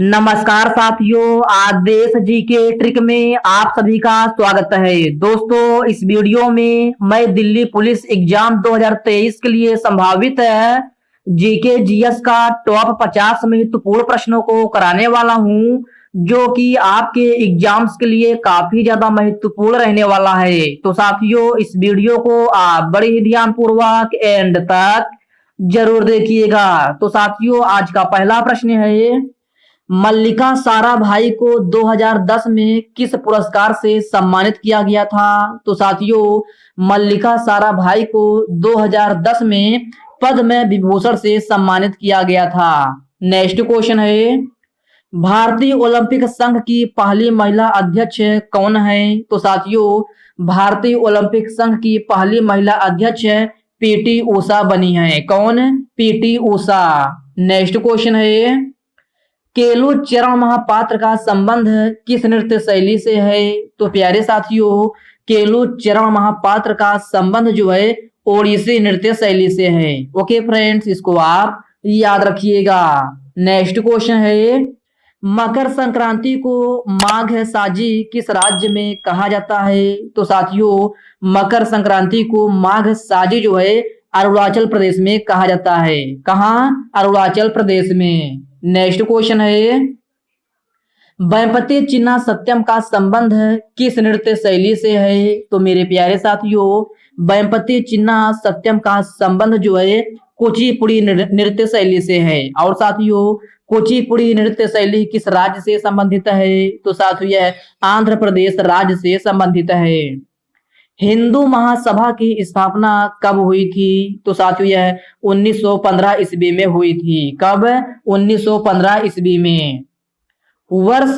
नमस्कार साथियों, आज देश जी के ट्रिक में आप सभी का स्वागत है। दोस्तों, इस वीडियो में मैं दिल्ली पुलिस एग्जाम 2023 के लिए संभावित जीके जीएस का टॉप 50 महत्वपूर्ण प्रश्नों को कराने वाला हूं, जो कि आपके एग्जाम्स के लिए काफी ज्यादा महत्वपूर्ण रहने वाला है। तो साथियों, इस वीडियो को आप बड़े ही ध्यान पूर्वक एंड तक जरूर देखिएगा। तो साथियों, आज का पहला प्रश्न है, मल्लिका साराभाई को 2010 में किस पुरस्कार से सम्मानित किया गया था? तो साथियों, मल्लिका साराभाई को 2010 में पद्म विभूषण से सम्मानित किया गया था। नेक्स्ट क्वेश्चन है, भारतीय ओलंपिक संघ की पहली महिला अध्यक्ष कौन है? तो साथियों, भारतीय ओलंपिक संघ की पहली महिला अध्यक्ष पीटी ऊषा बनी है। कौन? पीटी ऊषा। नेक्स्ट क्वेश्चन है, केलू चरण महापात्र का संबंध किस नृत्य शैली से है? तो प्यारे साथियों, केलू चरण महापात्र का संबंध जो है ओडिसी नृत्य शैली से है। ओके फ्रेंड्स, इसको आप याद रखिएगा। नेक्स्ट क्वेश्चन है, मकर संक्रांति को माघ साजी किस राज्य में कहा जाता है? तो साथियों, मकर संक्रांति को माघ साजी जो है अरुणाचल प्रदेश में कहा जाता है। कहाँ? अरुणाचल प्रदेश में। नेक्स्ट क्वेश्चन है, वेम्पति चिन्ना सत्यम का संबंध किस नृत्य शैली से है? तो मेरे प्यारे साथियों, वेम्पति चिन्ना सत्यम का संबंध जो है कुचिपुड़ी नृत्य शैली से है। और साथियों, कुचिपुड़ी नृत्य शैली किस राज्य से संबंधित है? तो साथियों, यह आंध्र प्रदेश राज्य से संबंधित है। हिंदू महासभा की स्थापना कब हुई थी? तो साथियों, यह 1915 ईस्वी में हुई थी। कब? 1915 ईस्वी में। वर्ष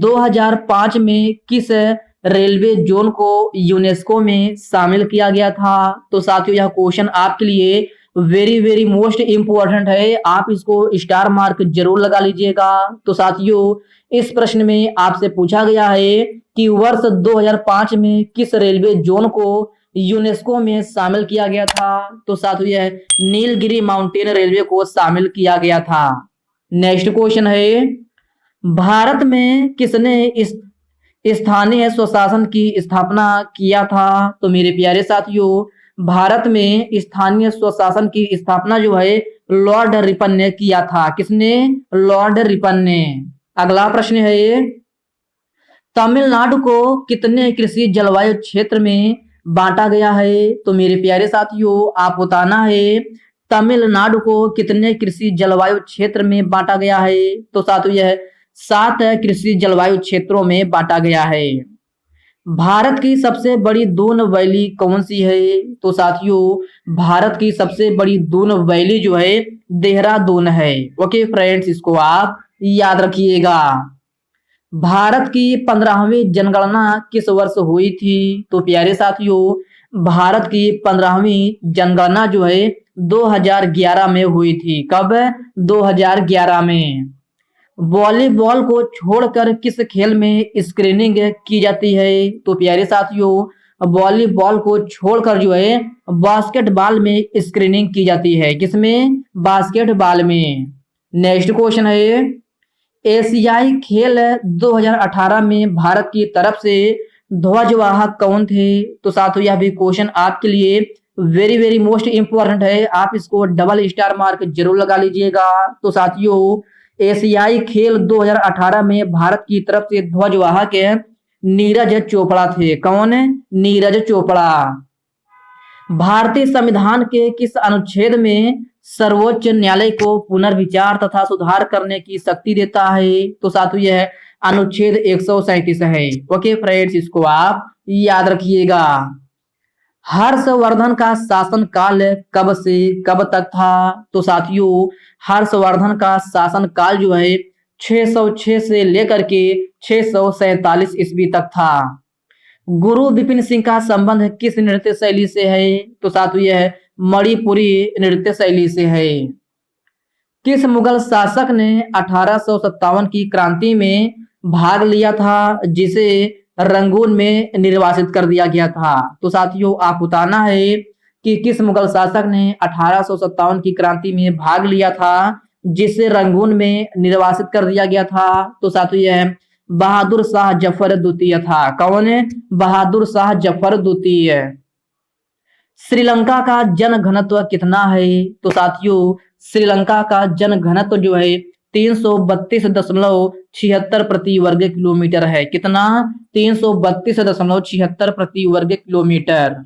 2005 में किस रेलवे जोन को यूनेस्को में शामिल किया गया था? तो साथियों, यह क्वेश्चन आपके लिए वेरी वेरी मोस्ट इम्पोर्टेंट है। आप इसको स्टार मार्क जरूर लगा लीजिएगा। तो साथियों, इस प्रश्न में आपसे पूछा गया है कि वर्ष 2005 में किस रेलवे जोन को यूनेस्को में शामिल किया गया था? तो साथियों, यह नीलगिरी माउंटेन रेलवे को शामिल किया गया था। नेक्स्ट क्वेश्चन है, भारत में किसने इस स्थानीय स्वशासन की स्थापना किया था? तो मेरे प्यारे साथियों, भारत में स्थानीय स्वशासन की स्थापना जो है लॉर्ड रिपन ने किया था। किसने? लॉर्ड रिपन ने। अगला प्रश्न है, तमिलनाडु को कितने कृषि जलवायु क्षेत्र में बांटा गया है? तो मेरे प्यारे साथियों, आप बताना है तमिलनाडु को कितने कृषि जलवायु क्षेत्र में बांटा गया है? तो साथियों, यह 7 कृषि जलवायु क्षेत्रों में बांटा गया है। भारत की सबसे बड़ी दून वैली कौन सी है? तो साथियों, भारत की सबसे बड़ी दून वैली जो है देहरादून है। ओके फ्रेंड्स, इसको आप याद रखिएगा। भारत की 15वीं जनगणना किस वर्ष हुई थी? तो प्यारे साथियों, भारत की 15वीं जनगणना जो है 2011 में हुई थी। कब? 2011 में। वॉलीबॉल को छोड़कर किस खेल में स्क्रीनिंग की जाती है? तो प्यारे साथियों, वॉलीबॉल को छोड़कर जो है बास्केटबॉल में स्क्रीनिंग की जाती है। किसमें? बास्केटबॉल में। नेक्स्ट क्वेश्चन है, एशियाई खेल 2018 में भारत की तरफ से ध्वजवाहक कौन थे? तो साथियों, यह भी क्वेश्चन आपके लिए वेरी वेरी मोस्ट इंपॉर्टेंट है। आप इसको डबल स्टार मार्क जरूर लगा लीजिएगा। तो साथियों, एशियाई खेल 2018 में भारत की तरफ से ध्वजवाहक नीरज चोपड़ा थे। कौन? नीरज चोपड़ा। भारतीय संविधान के किस अनुच्छेद में सर्वोच्च न्यायालय को पुनर्विचार तथा सुधार करने की शक्ति देता है? तो साथियों, यह अनुच्छेद 137 है। ओके फ्रेंड्स, इसको आप याद रखिएगा। हर्षवर्धन का शासन काल कब से कब तक था? तो साथियों, हर्षवर्धन का शासन काल जो है 606 से लेकर के 647 ईस्वी तक था। गुरु विपिन सिंह का संबंध किस नृत्य शैली से है? तो साथियों, यह मणिपुरी नृत्य शैली से है। किस मुगल शासक ने 1857 की क्रांति में भाग लिया था, जिसे रंगून में निर्वासित कर दिया गया था? तो साथियों, आप बताना है कि किस मुगल शासक ने 1857 की क्रांति में भाग लिया था, जिसे रंगून में निर्वासित कर दिया गया था? तो साथियों यह बहादुर शाह जफर द्वितीय था। कौन है? बहादुर शाह जफर द्वितीय। श्रीलंका का जनघनत्व कितना है? तो साथियों श्रीलंका का जनघनत्व जो है 332.76 प्रति वर्ग किलोमीटर है। कितना? 332.76 प्रति वर्ग किलोमीटर।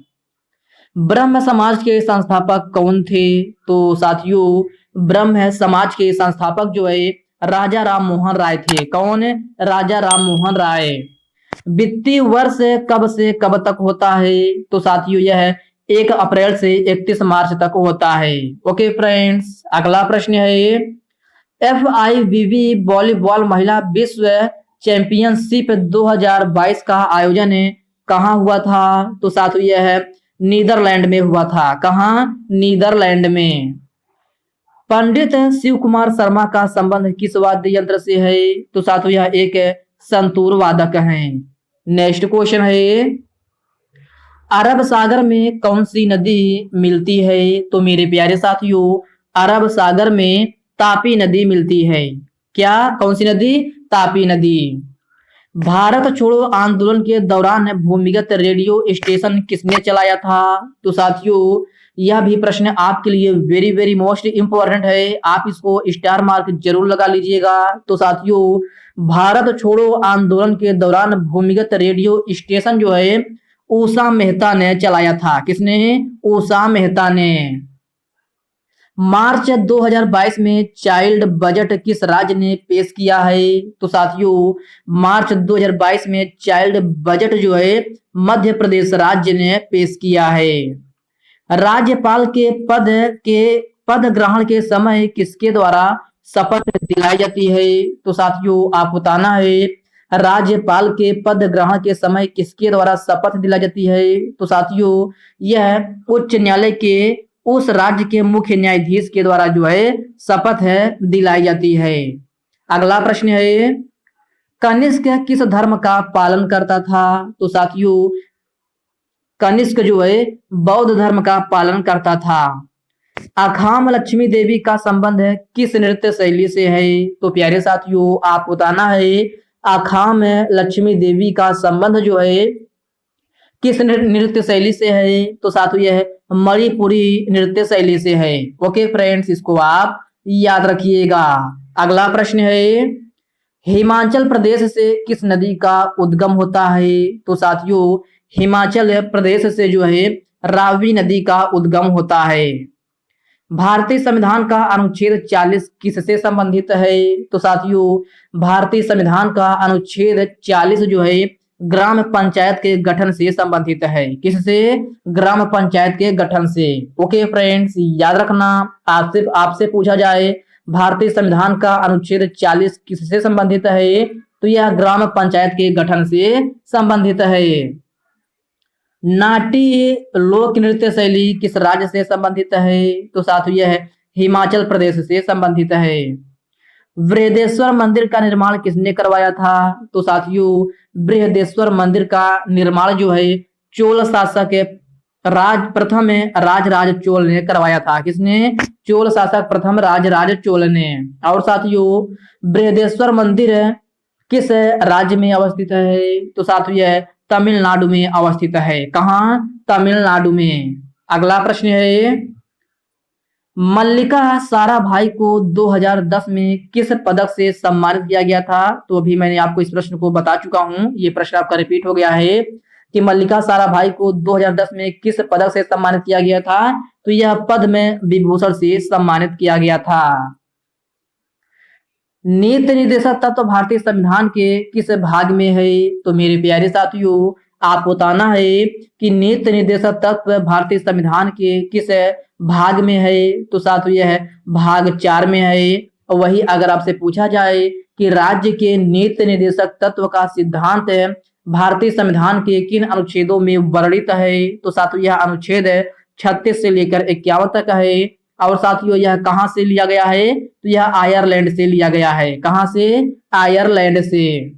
ब्रह्म समाज के संस्थापक कौन थे? तो साथियों ब्रह्म समाज के संस्थापक जो है राजा राम मोहन राय थे। कौन? राजा राम मोहन राय। वित्तीय वर्ष कब से कब तक होता है? तो साथियों यह 1 अप्रैल से 31 मार्च तक होता है। ओके फ्रेंड्स, अगला प्रश्न है FIVB वॉलीबॉल महिला विश्व चैंपियनशिप 2022 का आयोजन कहाँ हुआ था? तो साथियों यह नीदरलैंड में हुआ था। कहाँ? नीदरलैंड में। पंडित शिव कुमार शर्मा का संबंध किस वाद्य यंत्र से है? तो साथियों यह एक संतूर वादक हैं। नेक्स्ट क्वेश्चन है अरब सागर में कौन सी नदी मिलती है? तो मेरे प्यारे साथियों अरब सागर में तापी नदी मिलती है। क्या? कौन सी नदी? तापी नदी। भारत छोड़ो आंदोलन के दौरान भूमिगत रेडियो स्टेशन किसने चलाया था? तो साथियों यह भी प्रश्न आपके लिए वेरी वेरी मोस्ट इंपॉर्टेंट है, आप इसको स्टार मार्क जरूर लगा लीजिएगा। तो साथियों भारत छोड़ो आंदोलन के दौरान भूमिगत रेडियो स्टेशन जो है उषा मेहता ने चलाया था। किसने? उषा मेहता ने। मार्च 2022 में चाइल्ड बजट किस राज्य ने पेश किया है? तो साथियों मार्च 2022 में चाइल्ड बजट जो है मध्य प्रदेश राज्य ने पेश किया है। राज्यपाल के पद ग्रहण के समय किसके द्वारा शपथ दिलाई जाती है? तो साथियों आप बताना है राज्यपाल के पद ग्रहण के समय किसके द्वारा शपथ दिलाई जाती है? तो साथियों यह उच्च न्यायालय के उस राज्य के मुख्य न्यायाधीश के द्वारा जो है शपथ है दिलाई जाती है। अगला प्रश्न है कनिष्क किस धर्म का पालन करता था? तो साथियों कनिष्क जो है बौद्ध धर्म का पालन करता था। अखाम लक्ष्मी देवी का संबंध किस नृत्य शैली से है? तो प्यारे साथियों आप बताना है अखाम लक्ष्मी देवी का संबंध जो है किस नृत्य शैली से है? तो साथियों यह मणिपुरी नृत्य शैली से है। ओके फ्रेंड्स, इसको आप याद रखिएगा। अगला प्रश्न है हिमाचल प्रदेश से किस नदी का उद्गम होता है? तो साथियों हिमाचल प्रदेश से जो है रावी नदी का उद्गम होता है। भारतीय संविधान का अनुच्छेद 40 किससे संबंधित है? तो साथियों भारतीय संविधान का अनुच्छेद 40 जो है ग्राम पंचायत के गठन से संबंधित है। किससे? ग्राम पंचायत के गठन से। ओके फ्रेंड्स, याद रखना आपसे पूछा जाए भारतीय संविधान का अनुच्छेद 40 किससे संबंधित है? तो यह ग्राम पंचायत के गठन से संबंधित है। नाट्य लोक नृत्य शैली किस राज्य से संबंधित है? तो साथियों यह हिमाचल प्रदेश से संबंधित है। बृहदेश्वर मंदिर का निर्माण किसने करवाया था? तो साथियों बृहदेश्वर मंदिर का निर्माण जो है चोल शासक प्रथम राजराज चोल ने करवाया था। किसने? चोल शासक प्रथम राजराज चोल ने। और साथियों बृहदेश्वर मंदिर किस राज्य में अवस्थित है? तो साथियों यह तमिलनाडु में अवस्थित है। कहाँ? तमिलनाडु में। अगला प्रश्न है मल्लिका साराभाई को 2010 में किस पदक से सम्मानित किया गया था? तो अभी मैंने आपको इस प्रश्न को बता चुका हूं, ये प्रश्न आपका रिपीट हो गया है कि मल्लिका साराभाई को 2010 में किस पदक से सम्मानित किया गया था? तो यह पद्म विभूषण से सम्मानित किया गया था। नीति निर्देशक तत्व भारतीय संविधान के किस भाग में है? तो मेरे प्यारे साथियों आप बताना है कि नीति निर्देशक तत्व भारतीय संविधान के किस भाग में है? तो साथियों यह भाग 4 में है। और वही अगर आपसे पूछा जाए कि राज्य के नीति निर्देशक तत्व का सिद्धांत भारतीय संविधान के किन अनुच्छेदों में वर्णित है? तो साथियों यह अनुच्छेद 36 से लेकर 51 तक है। और साथियों यह कहां से लिया गया है? तो यह आयरलैंड से लिया गया है। कहां से? आयरलैंड से।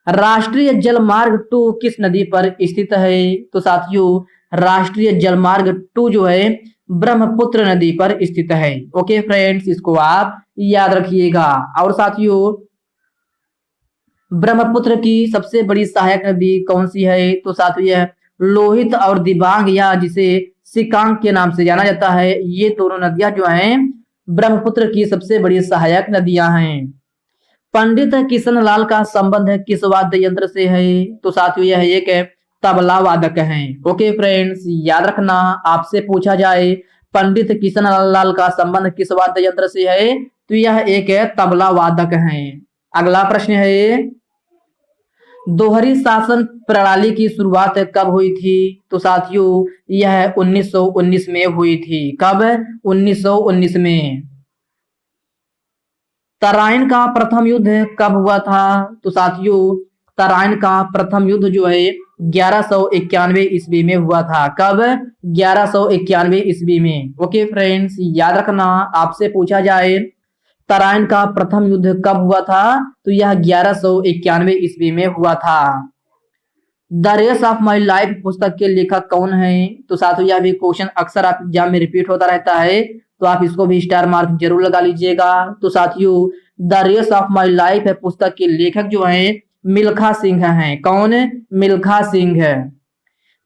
राष्ट्रीय जलमार्ग 2 किस नदी पर स्थित है? तो साथियों राष्ट्रीय जलमार्ग 2 जो है ब्रह्मपुत्र नदी पर स्थित है। ओके फ्रेंड्स, इसको आप याद रखिएगा। और साथियों, ब्रह्मपुत्र की सबसे बड़ी सहायक नदी कौन सी है? तो साथियों यह लोहित और दिबांग, या जिसे सिकांग के नाम से जाना जाता है, ये दोनों नदियां जो हैं ब्रह्मपुत्र की सबसे बड़ी सहायक नदियां हैं। पंडित किशनलाल का संबंध किस वाद्य यंत्र से है? तो साथियों यह एक तबला वादक है। ओके फ्रेंड्स, याद रखना, आपसे पूछा जाए पंडित किशनलाल का संबंध किस वाद्य यंत्र से है, तो यह एक तबला वादक है। अगला प्रश्न है, दोहरी शासन प्रणाली की शुरुआत कब हुई थी? तो साथियों यह 1919 में हुई थी। कब? 1919 में। तराइन का प्रथम युद्ध कब हुआ था? तो साथियों तराइन का प्रथम युद्ध जो है 1191 ईस्वी में हुआ था। कब? 1191 ईस्वी में। ओके फ्रेंड्स, याद रखना, आपसे पूछा जाए तराइन का प्रथम युद्ध कब हुआ था, तो यह 1191 ईस्वी में हुआ था। The race of my life पुस्तक के लेखक कौन है? तो साथियों यह भी क्वेश्चन अक्सर आप एग्जाम में रिपीट होता रहता है, तो आप इसको भी स्टार मार्क जरूर लगा लीजिएगा। तो साथियों the race of my life है पुस्तक के लेखक जो हैं मिल्खा सिंह हैं। कौन? मिल्खा सिंह है।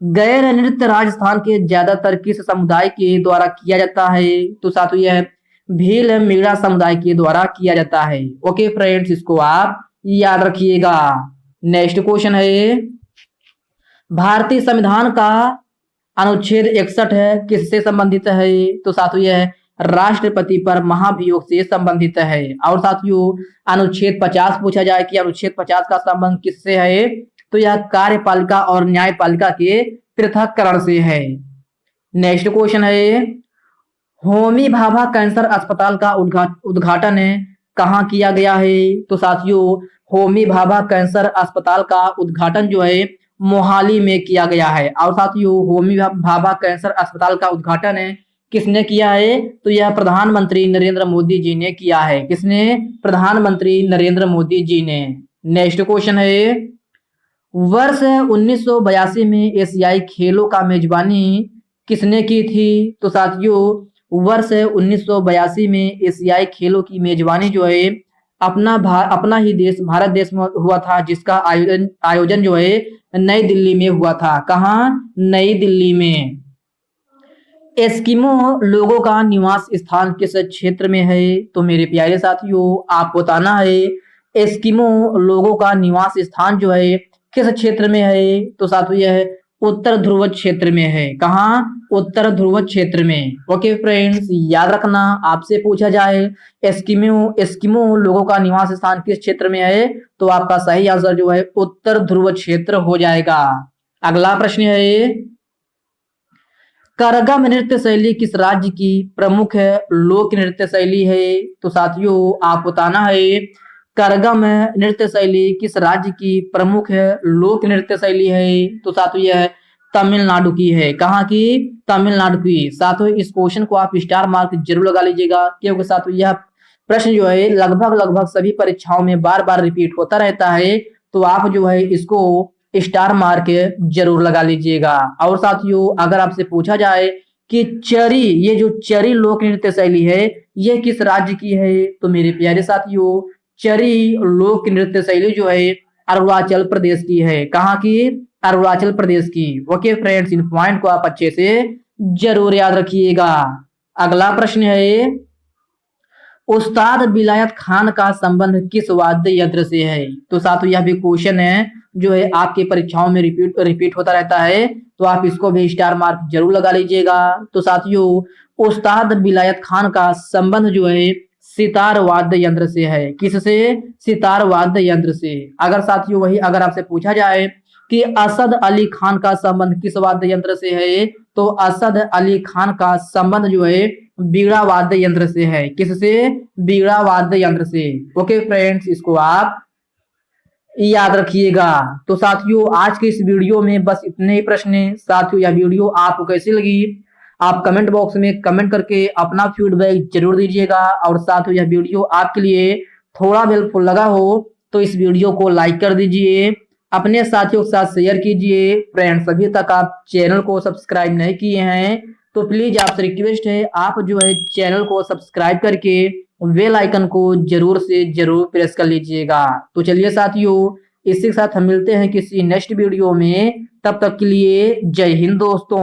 गैर नृत्य राजस्थान के ज्यादातर किस समुदाय के द्वारा किया जाता है? तो साथियों यह भील मीणा समुदाय के द्वारा किया जाता है। ओके फ्रेंड्स, इसको आप याद रखिएगा। नेक्स्ट क्वेश्चन है, भारतीय संविधान का अनुच्छेद 61 है किससे संबंधित है? तो साथियों यह राष्ट्रपति पर महाभियोग से संबंधित है। और साथियों अनुच्छेद 50 पूछा जाए कि अनुच्छेद 50 का संबंध किससे है, तो यह कार्यपालिका और न्यायपालिका के पृथक्करण से है। नेक्स्ट क्वेश्चन है, होमी भाभा कैंसर अस्पताल का उद्घाटन कहाँ किया गया है? तो साथियों होमी भाभा कैंसर अस्पताल का उद्घाटन जो है मोहाली में किया गया है। और साथियों होमी भाभा कैंसर अस्पताल का उद्घाटन किसने किया है? तो यह प्रधानमंत्री नरेंद्र मोदी जी ने किया है। किसने? प्रधानमंत्री नरेंद्र मोदी जी ने। नेक्स्ट क्वेश्चन है, वर्ष 1982 में एशियाई खेलों का मेजबानी किसने की थी? तो साथियों वर्ष 1982 में एशियाई खेलों की मेजबानी जो है अपना ही देश भारत देश में हुआ था, जिसका आयोजन जो है नई दिल्ली में हुआ था। कहाँ? नई दिल्ली में। एस्किमो लोगों का निवास स्थान किस क्षेत्र में है? तो मेरे प्यारे साथियों आप बताना है एस्किमो लोगों का निवास स्थान जो है किस क्षेत्र में है? तो साथियों यह उत्तर ध्रुव क्षेत्र में है। कहाँ? उत्तर ध्रुव क्षेत्र में। ओके फ्रेंड्स, याद रखना, आपसे पूछा जाए एस्किमो लोगों का निवास स्थान किस क्षेत्र में है, तो आपका सही आंसर जो है उत्तर ध्रुव क्षेत्र हो जाएगा। अगला प्रश्न है, करगम नृत्य शैली किस राज्य की प्रमुख लोक नृत्य शैली है? तो साथियों आप बताना है करगम नृत्य शैली किस राज्य की प्रमुख लोक नृत्य शैली है? तो साथियों यह तमिलनाडु की है। कहाँ की? तमिलनाडु की। साथियों इस क्वेश्चन को आप स्टार मार्क जरूर लगा लीजिएगा, क्योंकि साथियों यह प्रश्न जो है लगभग सभी परीक्षाओं में बार बार रिपीट होता रहता है, तो आप जो है इसको स्टार मार्क जरूर लगा लीजिएगा। और साथियों अगर आपसे पूछा जाए कि चरी, ये जो चरी लोक नृत्य शैली है ये किस राज्य की है, तो मेरे प्यारे साथियों चरी लोक नृत्य शैली जो है अरुणाचल प्रदेश की है। कहाँ की? अरुणाचल प्रदेश की। ओके फ्रेंड्स, इन पॉइंट को आप अच्छे से जरूर याद रखिएगा। अगला प्रश्न है, उस्ताद विलायत खान का संबंध किस वाद्य यंत्र से है? तो साथियों यह भी क्वेश्चन है जो है आपकी परीक्षाओं में रिपीट होता रहता है, तो आप इसको भी स्टार मार्क जरूर लगा लीजिएगा। तो साथियों उस्ताद विलायत खान का संबंध जो है सितार वाद्य यंत्र से है। किससे? सितार वाद्य यंत्र से। अगर साथियों वही अगर आपसे पूछा जाए कि असद अली खान का संबंध किस वाद्य यंत्र से है, तो असद अली खान का संबंध जो है बीड़ा वाद्य यंत्र से है। किससे? बीड़ा वाद्य यंत्र से। ओके फ्रेंड्स, इसको आप याद रखिएगा। तो साथियों आज के इस वीडियो में बस इतने ही प्रश्न हैं। साथियों यह वीडियो आपको कैसी लगी आप कमेंट बॉक्स में कमेंट करके अपना फीडबैक जरूर दीजिएगा। और साथियों यह वीडियो आपके लिए थोड़ा हेल्पफुल लगा हो तो इस वीडियो को लाइक कर दीजिए, अपने साथियों के साथ शेयर कीजिए। फ्रेंड्स अभी तक आप चैनल को सब्सक्राइब नहीं किए हैं तो प्लीज आपसे रिक्वेस्ट है, आप जो है चैनल को सब्सक्राइब करके बेल आइकन को जरूर से जरूर प्रेस कर लीजिएगा। तो चलिए साथियों, इसी के साथ हम मिलते हैं किसी नेक्स्ट वीडियो में। तब तक के लिए जय हिंद दोस्तों।